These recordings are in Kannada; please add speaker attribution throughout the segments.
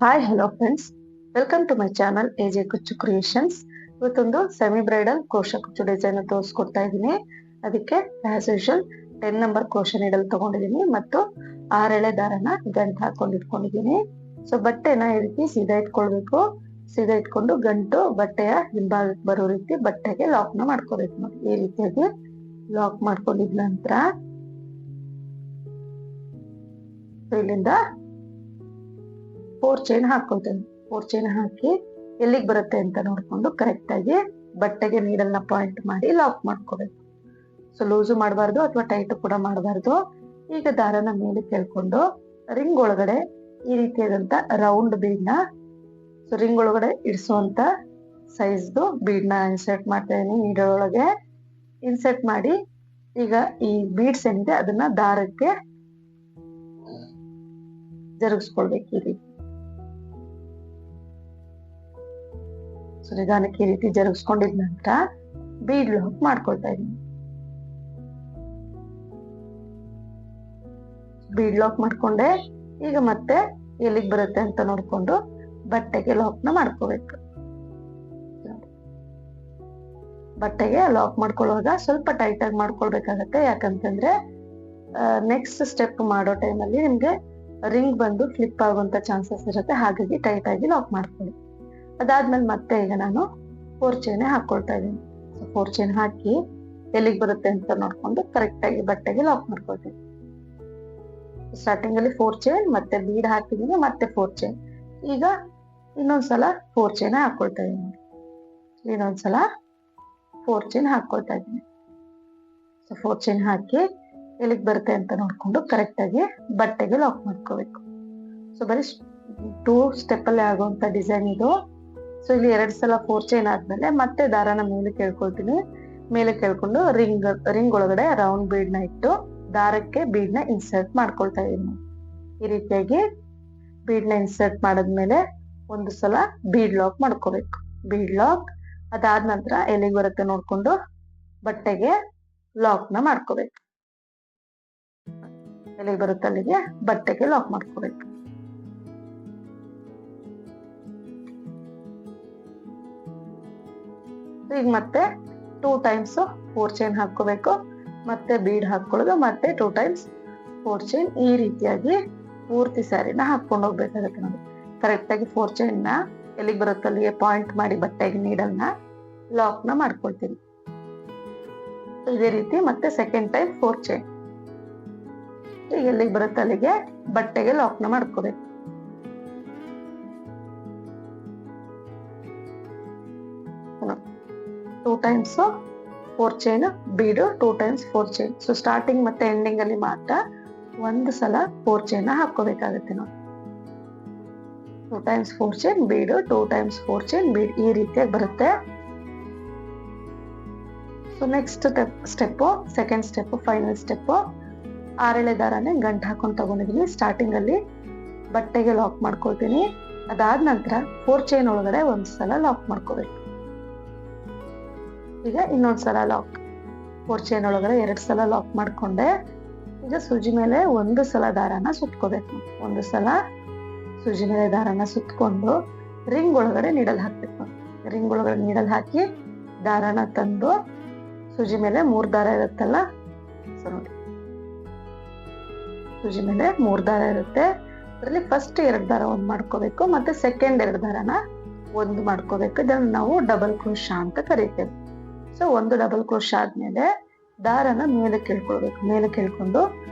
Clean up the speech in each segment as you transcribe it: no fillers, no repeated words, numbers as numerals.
Speaker 1: Hi hello friends, welcome to my channel AJ Kuchchu Creations. ಇವತ್ತೊಂದು ಸೆಮಿ ಬ್ರೈಡಲ್ ಕ್ರೋಶಾ ಕುಚ್ಚು ಡಿಸೈನ್ ತೋರಿಸ್ಕೊಡ್ತಾ ಇದ್ದೀನಿ. ಅದಕ್ಕೆ as usual 10 number crochet needle ತಗೊಂಡಿದ್ದೀನಿ ಮತ್ತು 6 ಎಳೆ ದಾರನ ಗಂಟು ಹಾಕೊಂಡು ಇಟ್ಕೊಂಡಿದ್ದೀನಿ. ಸೊ ಬಟ್ಟೆನ ಈ ರೀತಿ ಸೀದಾ ಇಟ್ಕೊಳ್ಬೇಕು. ಸೀದಾ ಇಟ್ಕೊಂಡು ಗಂಟು ಬಟ್ಟೆಯ ಹಿಂಭಾಗಕ್ಕೆ ಬರೋ ರೀತಿ ಬಟ್ಟೆಗೆ ಲಾಕ್ ನ ಮಾಡ್ಕೋಬೇಕು. ನೋಡಿ, ಈ ರೀತಿಯಾಗಿ ಲಾಕ್ ಮಾಡ್ಕೊಂಡಿದ ನಂತರ ಇಲ್ಲಿಂದ 4 ಚೈನ್ ಹಾಕೊಳ್ತೇನೆ. 4 ಚೈನ್ ಹಾಕಿ ಎಲ್ಲಿಗೆ ಬರುತ್ತೆ ಅಂತ ನೋಡ್ಕೊಂಡು ಕರೆಕ್ಟ್ ಆಗಿ ಬಟ್ಟೆಗೆ ನೀಡಲ್ನ ಪಾಯಿಂಟ್ ಮಾಡಿ ಲಾಕ್ ಮಾಡ್ಕೋಬೇಕು. ಸೊ ಲೂಸು ಮಾಡಬಾರ್ದು ಅಥವಾ ಟೈಟ್ ಕೂಡ ಮಾಡಬಾರ್ದು. ಈಗ ದಾರನ ಮೇಲೆ ಕೇಳ್ಕೊಂಡು ರಿಂಗ್ ಒಳಗಡೆ ಈ ರೀತಿಯಾದಂತ ರೌಂಡ್ ಬೀಡ್ನ, ಸೊ ರಿಂಗ್ ಒಳಗಡೆ ಇಡಿಸುವಂತ ಸೈಜ್ದು ಬೀಡ್ನ ಇನ್ಸರ್ಟ್ ಮಾಡ್ತಾ ಇದೀನಿ. ನೀಡಲ್ ಒಳಗೆ ಇನ್ಸರ್ಟ್ ಮಾಡಿ ಈಗ ಈ ಬೀಡ್ಸ್ ಏನಿದೆ ಅದನ್ನ ದಾರಕ್ಕೆ ಜರುಗಿಸ್ಕೊಳ್ಬೇಕು. ಈ ರೀತಿ ನಿಧಾನಕ್ಕೆ ಈ ರೀತಿ ಜರುಗಿಸ್ಕೊಂಡಿದ ನಂತರ ಬೀಡ್ ಲಾಕ್ ಮಾಡ್ಕೊಳ್ತಾ ಇದೀನಿ. ಬೀಡ್ ಲಾಕ್ ಮಾಡ್ಕೊಂಡೆ. ಈಗ ಮತ್ತೆ ಎಲ್ಲಿಗೆ ಬರುತ್ತೆ ಅಂತ ನೋಡ್ಕೊಂಡು ಬಟ್ಟೆಗೆ ಲಾಕ್ ನ ಮಾಡ್ಕೋಬೇಕು. ಬಟ್ಟೆಗೆ ಲಾಕ್ ಮಾಡ್ಕೊಳ್ಳುವಾಗ ಸ್ವಲ್ಪ ಟೈಟ್ ಆಗಿ ಮಾಡ್ಕೊಳ್ಬೇಕಾಗತ್ತೆ. ಯಾಕಂತಂದ್ರೆ ನೆಕ್ಸ್ಟ್ ಸ್ಟೆಪ್ ಮಾಡೋ ಟೈಮಲ್ಲಿ ನಿಮ್ಗೆ ರಿಂಗ್ ಬಂದು ಫ್ಲಿಪ್ ಆಗುವಂತ ಚಾನ್ಸಸ್ ಇರುತ್ತೆ. ಹಾಗಾಗಿ ಟೈಟ್ ಆಗಿ ಲಾಕ್ ಮಾಡ್ಕೊಳ್ಳಿ. ಅದಾದ್ಮೇಲೆ ಮತ್ತೆ ಈಗ ನಾನು 4 ಚೈನ್ ಹಾಕೊಳ್ತಾ ಇದ್ದೀನಿ. 4 ಚೈನ್ ಹಾಕಿ ಎಲ್ಲಿಗೆ ಬರುತ್ತೆ ಅಂತ ನೋಡ್ಕೊಂಡು ಕರೆಕ್ಟ್ ಆಗಿ ಬಟ್ಟೆಗೆ ಲಾಕ್ ಮಾಡ್ಕೊಳ್ತೀನಿ. ಸ್ಟಾರ್ಟಿಂಗ್ ಅಲ್ಲಿ 4 ಚೈನ್ ಮತ್ತೆ ಬೀಡ್ ಹಾಕಿದೀನಿ, ಮತ್ತೆ 4 ಚೈನ್. ಈಗ ಇನ್ನೊಂದ್ಸಲ 4 ಚೈನ್ ಹಾಕೊಳ್ತಾ ಇದ್ದೀನಿ. ಇನ್ನೊಂದ್ಸಲ 4 ಚೈನ್ ಹಾಕೊಳ್ತಾ ಇದ್ದೀನಿ. 4 ಚೈನ್ ಹಾಕಿ ಎಲ್ಲಿಗೆ ಬರುತ್ತೆ ಅಂತ ನೋಡ್ಕೊಂಡು ಕರೆಕ್ಟ್ ಆಗಿ ಬಟ್ಟೆಗೆ ಲಾಕ್ ಮಾಡ್ಕೋಬೇಕು. ಸೊ ಬರೀ 2 ಸ್ಟೆಪ್ ಅಲ್ಲಿ ಆಗುವಂತ ಡಿಸೈನ್ ಇದು. ಸೊ ಇಲ್ಲಿ 2 ಸಲ 4 ಚೈನ್ ಆದ್ಮೇಲೆ ಮತ್ತೆ ದಾರನ ಮೇಲೆ ಕೇಳ್ಕೊಳ್ತೀನಿ. ಮೇಲೆ ಕೇಳ್ಕೊಂಡು ರಿಂಗ್ ಒಳಗಡೆ ರೌಂಡ್ ಬೀಡ್ ನ ಇಟ್ಟು ದಾರಕ್ಕೆ ಬೀಡ್ ನ ಇನ್ಸರ್ಟ್ ಮಾಡ್ಕೊಳ್ತಾ ಇದೀನಿ. ಈ ರೀತಿಯಾಗಿ ಬೀಡ್ ನ ಇನ್ಸರ್ಟ್ ಮಾಡಾದ್ಮೇಲೆ ಒಂದು ಸಲ ಬೀಡ್ ಲಾಕ್ ಮಾಡ್ಕೋಬೇಕು. ಬೀಡ್ ಲಾಕ್ ಅದಾದ ನಂತರ ಎಲ್ಲಿಗೆ ಬರುತ್ತೆ ನೋಡ್ಕೊಂಡು ಬಟ್ಟೆಗೆ ಲಾಕ್ ನ ಮಾಡ್ಕೋಬೇಕು. ಎಲ್ಲಿಗೆ ಬರುತ್ತೆ ಅಲ್ಲಿಗೆ ಬಟ್ಟೆಗೆ ಲಾಕ್ ಮಾಡ್ಕೋಬೇಕು. ಈಗ ಮತ್ತೆ 2 ಟೈಮ್ಸ್ 4 ಚೈನ್ ಹಾಕೋಬೇಕು. ಮತ್ತೆ ಬೀಡ್ ಹಾಕೊಳ್ಳೋದು, ಮತ್ತೆ 2 ಟೈಮ್ಸ್ 4 ಚೈನ್. ಈ ರೀತಿಯಾಗಿ ಪೂರ್ತಿ ಸ್ಯಾರಿನ ಹಾಕೊಂಡು ಹೋಗ್ಬೇಕಾಗತ್ತೆ. ನೋಡಿ, ಕರೆಕ್ಟ್ ಆಗಿ 4 ಚೈನ್ ನ ಎಲ್ಲಿಗೆ ಬರುತ್ತೆ ಅಲ್ಲಿಗೆ ಪಾಯಿಂಟ್ ಮಾಡಿ ಬಟ್ಟೆಗೆ ನೀಡಲ್ನ ಲಾಕ್ ನ ಮಾಡ್ಕೊಳ್ತೀನಿ. ಇದೇ ರೀತಿ ಮತ್ತೆ ಸೆಕೆಂಡ್ ಟೈಮ್ 4 ಚೈನ್. ಈಗ ಎಲ್ಲಿಗೆ ಬರುತ್ತೆ ಅಲ್ಲಿಗೆ ಬಟ್ಟೆಗೆ ಲಾಕ್ ನ ಮಾಡ್ಕೋಬೇಕು. ಟೂ ಟೈಮ್ಸ್ 4 ಚೈನ್ ಬೀಡು, 2 ಟೈಮ್ಸ್ 4 ಚೈನ್. ಸೊ ಸ್ಟಾರ್ಟಿಂಗ್ ಮತ್ತೆ ಎಂಡಿಂಗ್ ಅಲ್ಲಿ ಮಾತ್ರ ಒಂದು ಸಲ 4 ಚೈನ್ ಹಾಕೋಬೇಕಾಗತ್ತೆ. ನಾವು 2 ಟೈಮ್ಸ್ 4 ಚೈನ್ ಬೀಡು, 2 ಟೈಮ್ಸ್ 4 ಚೈನ್ ಬೀಡ್. ಈ ರೀತಿಯಾಗಿ ಬರುತ್ತೆ. So next step, second step, final step. 6 ಎಳೆ ದಾರನೇ ಗಂಟು ಹಾಕೊಂಡು ತಗೊಂಡಿದೀನಿ. ಸ್ಟಾರ್ಟಿಂಗ್ ಅಲ್ಲಿ ಬಟ್ಟೆಗೆ ಲಾಕ್ ಮಾಡ್ಕೊಳ್ತೀನಿ. ಅದಾದ ನಂತರ 4 ಚೈನ್ ಒಳಗಡೆ ಒಂದ್ಸಲ ಲಾಕ್ ಮಾಡ್ಕೋಬೇಕು. ಈಗ ಇನ್ನೊಂದ್ಸಲ ಲಾಕ್. 4 ಚೈನ್ ಒಳಗಡೆ 2 ಸಲ ಲಾಕ್ ಮಾಡ್ಕೊಂಡೆ. ಈಗ ಸೂಜಿ ಮೇಲೆ ಒಂದು ಸಲ ದಾರನ ಸುತ್ಕೋಬೇಕು. ಒಂದು ಸಲ ಸೂಜಿ ಮೇಲೆ ದಾರನ ಸುತ್ಕೊಂಡು ರಿಂಗ್ ಒಳಗಡೆ ನೀಡಲ್ ಹಾಕ್ಬೇಕು. ರಿಂಗ್ ಒಳಗಡೆ ನೀಡಲ್ ಹಾಕಿ ದಾರನ ತಂದು ಸೂಜಿ ಮೇಲೆ 3 ದಾರ ಇರುತ್ತಲ್ಲ, ಸೊ ನೋಡಿ, ಸೂಜಿ ಮೇಲೆ 3 ದಾರ ಇರುತ್ತೆ. ಅದರಲ್ಲಿ ಫಸ್ಟ್ 2 ದಾರ ಒಂದ್ ಮಾಡ್ಕೋಬೇಕು, ಮತ್ತೆ ಸೆಕೆಂಡ್ 2 ದಾರನ ಒಂದು ಮಾಡ್ಕೋಬೇಕು. ಇದನ್ನ ನಾವು ಡಬಲ್ ಕ್ರೋಶಾ ಅಂತ ಕರಿತೇವೆ. ಸೊ ಒಂದು ಡಬಲ್ ಕ್ರೋಶಾ ಆದ್ಮೇಲೆ ದಾರನ ಮೇಲೆ ಕೇಳ್ಕೊಳ್ಬೇಕು. ಮೇಲೆ ಕೇಳ್ಕೊಂಡು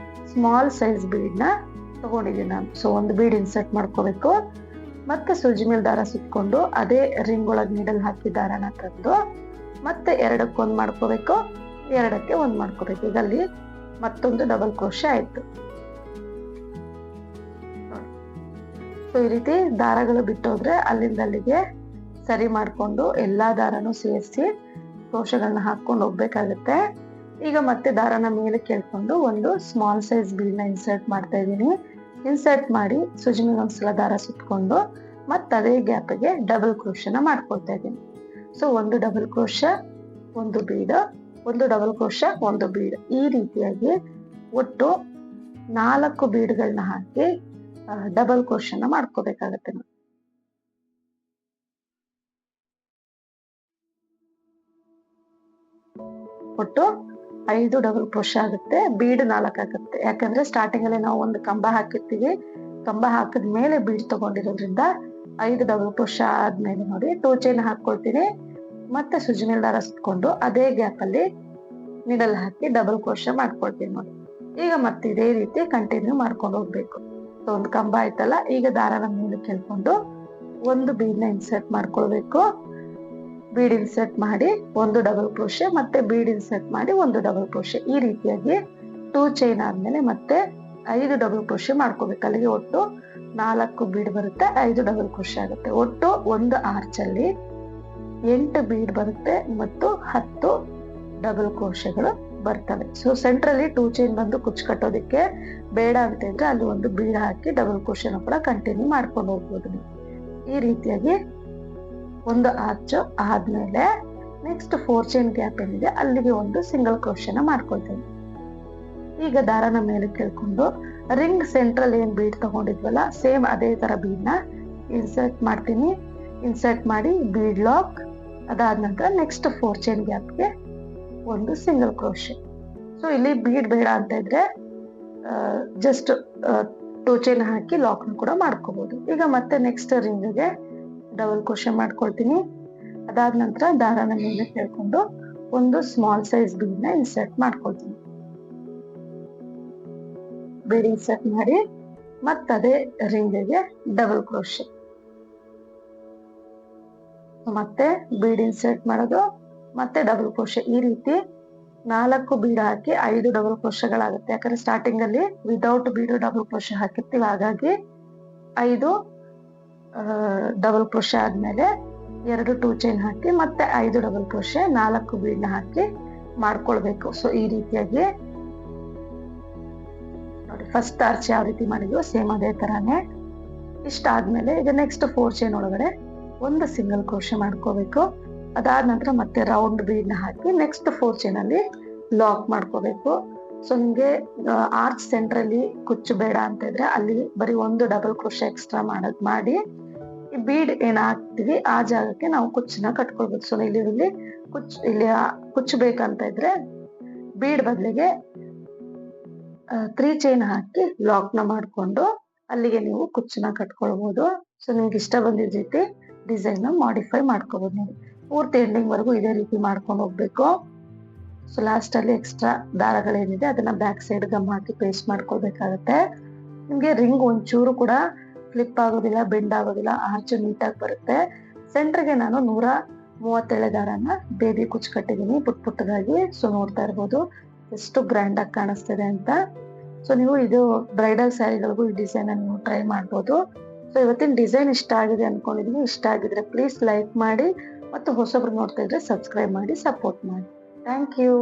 Speaker 1: ಸ್ಮಾಲ್ ಸೈಜ್ ಬೀಡ್ ನ ತಗೊಂಡಿದ್ದೀನಿ ನಾನು. ಸೊ ಒಂದು ಬೀಡ್ ಇನ್ಸರ್ಟ್ ಮಾಡ್ಕೋಬೇಕು. ಮತ್ತೆ ಸೂಜಿ ಮೇಲೆ ದಾರ ಸುತ್ಕೊಂಡು ಅದೇ ರಿಂಗ್ ಒಳಗೆ ನೀಡಲ್ ಹಾಕಿ ದಾರನ ತಂದು ಮತ್ತೆ 2ಕ್ಕೆ 1 ಮಾಡ್ಕೋಬೇಕು, 2ಕ್ಕೆ 1 ಮಾಡ್ಕೋಬೇಕು. ಈಗ ಅಲ್ಲಿ ಮತ್ತೊಂದು ಡಬಲ್ ಕ್ರೋಶಾ ಆಯ್ತು. ಸೊ ಈ ರೀತಿ ದಾರಗಳು ಬಿಟ್ಟೋದ್ರೆ ಅಲ್ಲಿಂದ ಅಲ್ಲಿಗೆ ಸರಿ ಮಾಡ್ಕೊಂಡು ಎಲ್ಲಾ ದಾರನು ಸೇರಿಸಿ ಕ್ರೋಶಗಳನ್ನ ಹಾಕೊಂಡು ಹೋಗ್ಬೇಕಾಗತ್ತೆ. ಈಗ ಮತ್ತೆ ದಾರನ ಮೇಲೆ ಕೇಳ್ಕೊಂಡು ಒಂದು ಸ್ಮಾಲ್ ಸೈಜ್ ಬೀಡ್ ನ ಇನ್ಸರ್ಟ್ ಮಾಡ್ತಾ ಇದ್ದೀನಿ. ಇನ್ಸರ್ಟ್ ಮಾಡಿ ಸೂಜಿ ಮೇಲೆ ಒಂದ್ಸಲ ದಾರ ಸುತ್ಕೊಂಡು ಮತ್ತೆ ಅದೇ ಗ್ಯಾಪ್ಗೆ ಡಬಲ್ ಕ್ರೋಶನ ಮಾಡ್ಕೊಳ್ತಾ ಇದ್ದೀನಿ. ಸೊ ಒಂದು ಡಬಲ್ ಕ್ರೋಶಾ, ಒಂದು ಬೀಡ್, ಒಂದು ಡಬಲ್ ಕ್ರೋಶಾ, ಒಂದು ಬೀಡ್. ಈ ರೀತಿಯಾಗಿ ಒಟ್ಟು 4 ಬೀಡ್ಗಳನ್ನ ಹಾಕಿ ಡಬಲ್ ಕ್ರೋಶನ ಮಾಡ್ಕೋಬೇಕಾಗತ್ತೆ. ಒಟ್ಟು 5 ಡಬಲ್ ಕ್ರೋಶೆ ಆಗುತ್ತೆ. ಬೀಡ್ 4 ಆಗುತ್ತೆ. ಯಾಕಂದ್ರೆ ಸ್ಟಾರ್ಟಿಂಗ್ ಅಲ್ಲಿ ನಾವು ಒಂದು ಕಂಬ ಹಾಕಿರ್ತೀವಿ, ಕಂಬ ಹಾಕಿದ ಮೇಲೆ ಬೀಡ್ ತಗೊಂಡಿರೋದ್ರಿಂದ 5 ಡಬಲ್ ಕ್ರೋಶೆ ಆದ್ಮೇಲೆ ನೋಡಿ 2 ಚೈನ್ ಹಾಕೊಳ್ತೀನಿ. ಮತ್ತೆ ಸುಜಿ ಮೇಲೆ ದಾರ ಸುತ್ಕೊಂಡು ಅದೇ ಗ್ಯಾಪ್ ಅಲ್ಲಿ ನೀಡಲ್ ಹಾಕಿ ಡಬಲ್ ಕ್ರೋಶೆ ಮಾಡ್ಕೊಳ್ತೀನಿ ನೋಡಿ. ಈಗ ಮತ್ತೆ ಇದೇ ರೀತಿ ಕಂಟಿನ್ಯೂ ಮಾಡ್ಕೊಂಡು ಹೋಗ್ಬೇಕು. ಒಂದು ಕಂಬ ಆಯ್ತಲ್ಲ, ಈಗ ದಾರನ ಮುಂದಕ್ಕೆ ಎಳ್ಕೊಂಡು ಒಂದು ಬೀಡ್ ನ ಇನ್ಸರ್ಟ್ ಮಾಡ್ಕೊಳ್ಬೇಕು. ಬೀಡ್ ಇನ್ಸರ್ಟ್ ಮಾಡಿ ಒಂದು ಡಬಲ್ ಕ್ರೋಶೆ, ಮತ್ತೆ ಬೀಡ್ ಇನ್ಸರ್ಟ್ ಮಾಡಿ ಒಂದು ಡಬಲ್ ಕ್ರೋಶೆ. ಈ ರೀತಿಯಾಗಿ 2 ಚೈನ್ ಆದ್ಮೇಲೆ ಮತ್ತೆ 5 ಡಬಲ್ ಕ್ರೋಶೆ ಮಾಡ್ಕೋಬೇಕು. ಅಲ್ಲಿಗೆ ಒಟ್ಟು 4 ಬೀಡ್ ಬರುತ್ತೆ, 5 ಡಬಲ್ ಕ್ರೋಶೆ ಆಗುತ್ತೆ. ಒಟ್ಟು ಒಂದು ಆರ್ಚ್ ಅಲ್ಲಿ 8 ಬೀಡ್ ಬರುತ್ತೆ ಮತ್ತು 10 ಡಬಲ್ ಕ್ರೋಶೆಗಳು ಬರ್ತವೆ. ಸೊ ಸೆಂಟ್ರಲ್ಲಿ 2 ಚೈನ್ ಬಂದು ಕುಚ್ಚು ಕಟ್ಟೋದಿಕ್ಕೆ ಬೇಡ ಅಂತ ಇದ್ರೆ ಅಲ್ಲಿ ಒಂದು ಬೀಡ್ ಹಾಕಿ ಡಬಲ್ ಕ್ರೋಶೆನ ಕೂಡ ಕಂಟಿನ್ಯೂ ಮಾಡ್ಕೊಂಡು ಹೋಗ್ಬೋದು ನೀವು. ಈ ರೀತಿಯಾಗಿ ಒಂದು ಆರ್ಚ್ ಆದ್ಮೇಲೆ ನೆಕ್ಸ್ಟ್ 4 ಚೈನ್ ಗ್ಯಾಪ್ ಏನಿದೆ ಅಲ್ಲಿಗೆ ಒಂದು ಸಿಂಗಲ್ ಕ್ರೋಶೆನ ಮಾಡ್ಕೊಳ್ತೇವೆ. ಈಗ ದಾರನ ಮೇಲೆ ಕೇಳ್ಕೊಂಡು ರಿಂಗ್ ಸೆಂಟ್ರಲ್ ಏನ್ ಬೀಡ್ ತಗೊಂಡಿದ್ವಲ್ಲ ಸೇಮ್ ಅದೇ ತರ ಬೀಡ್ ನ ಇನ್ಸರ್ಟ್ ಮಾಡ್ತೀನಿ. ಇನ್ಸರ್ಟ್ ಮಾಡಿ ಬೀಡ್ ಲಾಕ್, ಅದಾದ ನಂತರ ನೆಕ್ಸ್ಟ್ 4 ಚೈನ್ ಗ್ಯಾಪ್ಗೆ ಒಂದು ಸಿಂಗಲ್ ಕ್ರೋಶೆ. ಸೊ ಇಲ್ಲಿ ಬೀಡ್ ಬೇಡ ಅಂತ ಇದ್ರೆ ಜಸ್ಟ್ 2 ಚೈನ್ ಹಾಕಿ ಲಾಕ್ ಕೂಡ ಮಾಡ್ಕೋಬಹುದು. ಈಗ ಮತ್ತೆ ನೆಕ್ಸ್ಟ್ ರಿಂಗ್ಗೆ ಡಬಲ್ ಕ್ರೋಶೆ ಮಾಡ್ಕೊಳ್ತೀನಿ. ಅದಾದ ನಂತರ ದಾರನ ಮೇಲೆ ಕೇಳ್ಕೊಂಡು ಒಂದು ಸ್ಮಾಲ್ ಸೈಜ್ ಬೀಡ್ ನ ಇನ್ಸರ್ಟ್ ಮಾಡ್ಕೊಳ್ತೀನಿ. ಬೀಡ್ ಇನ್ಸರ್ಟ್ ಮಾಡಿ ಮತ್ತದೇ ರಿಂಗ್ಗೆ ಡಬಲ್ ಕ್ರೋಶೆ, ಮತ್ತೆ ಬೀಡ್ ಇನ್ಸರ್ಟ್ ಮಾಡೋದು, ಮತ್ತೆ ಡಬಲ್ ಕ್ರೋಶೆ. ಈ ರೀತಿ 4 ಬೀಡ್ ಹಾಕಿ 5 ಡಬಲ್ ಕ್ರೋಶೆಗಳಾಗುತ್ತೆ. ಯಾಕಂದ್ರೆ ಸ್ಟಾರ್ಟಿಂಗ್ ಅಲ್ಲಿ ವಿದೌಟ್ ಬೀಡ್ ಡಬಲ್ ಕ್ರೋಶೆ ಹಾಕಿರ್ತೀವಿ, ಹಾಗಾಗಿ 5 ಡಬಲ್ ಕ್ರೋಶೆ ಆದ್ಮೇಲೆ 2 2 ಚೈನ್ ಹಾಕಿ ಮತ್ತೆ 5 ಡಬಲ್ ಕ್ರೋಶೆ 4 ಬೀಡ್ ನ ಹಾಕಿ ಮಾಡ್ಕೊಳ್ಬೇಕು. ಸೊ ಈ ರೀತಿಯಾಗಿ ನೋಡಿ ಫಸ್ಟ್ ಆರ್ಚ್ ಯಾವ ರೀತಿ ಮಾಡಿದ್ವು ಸೇಮ್ ಅದೇ ತರಾನೇ. ಇಷ್ಟ ಆದ್ಮೇಲೆ ಈಗ ನೆಕ್ಸ್ಟ್ 4 ಚೈನ್ ಒಳಗಡೆ ಒಂದು ಸಿಂಗಲ್ ಕ್ರೋಶೆ ಮಾಡ್ಕೋಬೇಕು. ಅದಾದ ನಂತರ ಮತ್ತೆ ರೌಂಡ್ ಬೀಡ್ ನ ಹಾಕಿ ನೆಕ್ಸ್ಟ್ 4 ಚೈನ್ ಅಲ್ಲಿ ಲಾಕ್ ಮಾಡ್ಕೋಬೇಕು. ಸೊ ನಿಮ್ಗೆ ಆರ್ಚ್ ಸೆಂಟ್ರಲ್ಲಿ ಕುಚ್ಚು ಬೇಡ ಅಂತ ಇದ್ರೆ ಅಲ್ಲಿ ಬರೀ ಒಂದು ಡಬಲ್ ಕ್ರೋಶೆ ಎಕ್ಸ್ಟ್ರಾ ಮಾಡಿ ಈ ಬೀಡ್ ಏನ್ ಹಾಕ್ತಿವಿ ಆ ಜಾಗಕ್ಕೆ ನಾವು ಕುಚ್ಚನ್ನ ಕಟ್ಕೊಳ್ಬೇಕು. ಸೊ ಇಲ್ಲಿ ಕುಚ್ಚು ಬೇಕಂತ ಇದ್ರೆ ಬೀಡ್ ಬದಲಿಗೆ 3 ಚೈನ್ ಹಾಕಿ ಲಾಕ್ ನ ಮಾಡ್ಕೊಂಡು ಅಲ್ಲಿಗೆ ನೀವು ಕುಚ್ಚನ್ನ ಕಟ್ಕೊಳ್ಬಹುದು. ಸೊ ನಿಮ್ಗೆ ಇಷ್ಟ ಬಂದಿದ್ದ ರೀತಿ ಡಿಸೈನ್ ಮಾಡಿಫೈ ಮಾಡ್ಕೋಬಹುದು. ನೋಡಿ ಪೂರ್ತಿ ಎಂಡಿಂಗ್ ವರೆಗೂ ಇದೇ ರೀತಿ ಮಾಡ್ಕೊಂಡು ಹೋಗ್ಬೇಕು. ಸೊ ಲಾಸ್ಟ್ ಅಲ್ಲಿ ಎಕ್ಸ್ಟ್ರಾ ದಾರಗಳೇನಿದೆ ಅದನ್ನ ಬ್ಯಾಕ್ ಸೈಡ್ ಗಮ್ ಹಾಕಿ ಪೇಸ್ಟ್ ಮಾಡ್ಕೊಳ್ಬೇಕಾಗತ್ತೆ. ನಿಮ್ಗೆ ರಿಂಗ್ ಒಂಚೂರು ಕೂಡ ಫ್ಲಿಪ್ ಆಗೋದಿಲ್ಲ, ಬೆಂಡ್ ಆಗೋದಿಲ್ಲ, ಆರ್ಚ್ ನೀಟಾಗಿ ಬರುತ್ತೆ. ಸೆಂಟರ್ಗೆ ನಾನು 137 ದಾರನ ಬೇಬಿ ಕುಚ್ಚು ಕಟ್ಟಿದೀನಿ ಪುಟ್ ಪುಟ್ಟದಾಗಿ. ಸೊ ನೋಡ್ತಾ ಇರ್ಬೋದು ಎಷ್ಟು ಗ್ರ್ಯಾಂಡ್ ಆಗಿ ಕಾಣಿಸ್ತಿದೆ ಅಂತ. ಸೊ ನೀವು ಇದು ಬ್ರೈಡಲ್ ಸ್ಯಾರಿಗಳಿಗೂ ಈ ಡಿಸೈನ್ ಅನ್ನು ನೀವು ಟ್ರೈ ಮಾಡ್ಬೋದು. ಸೊ ಇವತ್ತಿನ ಡಿಸೈನ್ ಇಷ್ಟ ಆಗಿದೆ ಅನ್ಕೊಂಡಿದೀನಿ. ಇಷ್ಟ ಆಗಿದ್ರೆ ಪ್ಲೀಸ್ ಲೈಕ್ ಮಾಡಿ ಮತ್ತು ಹೊಸಬ್ರು ನೋಡ್ತಾ ಇದ್ರೆ ಸಬ್ಸ್ಕ್ರೈಬ್ ಮಾಡಿ ಸಪೋರ್ಟ್ ಮಾಡಿ. Thank you.